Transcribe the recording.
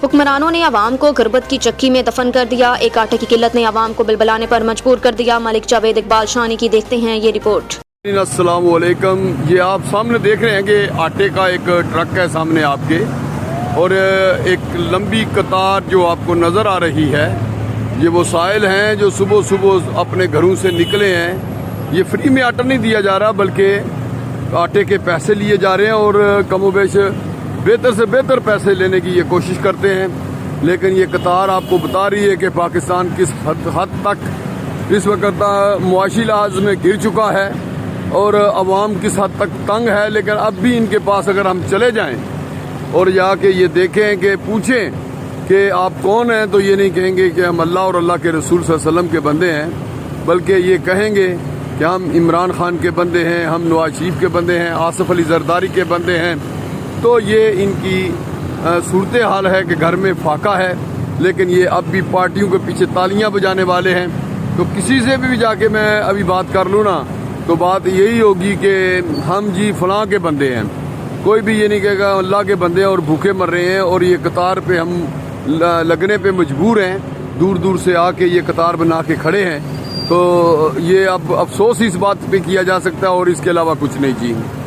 हुक्मरानों ने आवाम को गुर्बत की चक्की में दफन कर दिया। एक आटे की किल्लत ने आवाम को बिलबिलाने पर मजबूर कर दिया। मलिक जावेद इकबाल शानी की देखते हैं ये रिपोर्ट। अस्सलाम वालेकुम। ये आप सामने देख रहे हैं कि आटे का एक ट्रक है सामने आपके, और एक लंबी कतार जो आपको नज़र आ रही है, ये वो साइल हैं जो सुबह सुबह अपने घरों से निकले हैं। ये फ्री में आटा नहीं दिया जा रहा, बल्कि आटे के पैसे लिए जा रहे हैं और कमोबेश बेहतर से बेहतर पैसे लेने की ये कोशिश करते हैं। लेकिन ये कतार आपको बता रही है कि पाकिस्तान किस हद तक इस वक्त मुआशी लिहाज में गिर चुका है और अवाम किस हद तक तंग है। लेकिन अब भी इनके पास अगर हम चले जाएं और जाके ये देखें कि पूछें कि आप कौन हैं, तो ये नहीं कहेंगे कि हम अल्लाह और अल्लाह के रसूल सल्लल्लाहु अलैहि वसल्लम के बंदे हैं, बल्कि ये कहेंगे कि हम इमरान खान के बंदे हैं, हम नवाज शरीफ के बंदे हैं, आसिफ अली जरदारी के बंदे हैं। तो ये इनकी सूरत हाल है कि घर में फाका है, लेकिन ये अब भी पार्टियों के पीछे तालियां बजाने वाले हैं। तो किसी से भी जाके मैं अभी बात कर लूँ ना, तो बात यही होगी कि हम जी फलां के बंदे हैं। कोई भी ये नहीं कहेगा अल्लाह के बंदे हैं और भूखे मर रहे हैं। और ये कतार पे हम लगने पे मजबूर हैं, दूर दूर से आके ये कतार बना के खड़े हैं। तो ये अब अफसोस इस बात पे किया जा सकता है और इसके अलावा कुछ नहीं जी।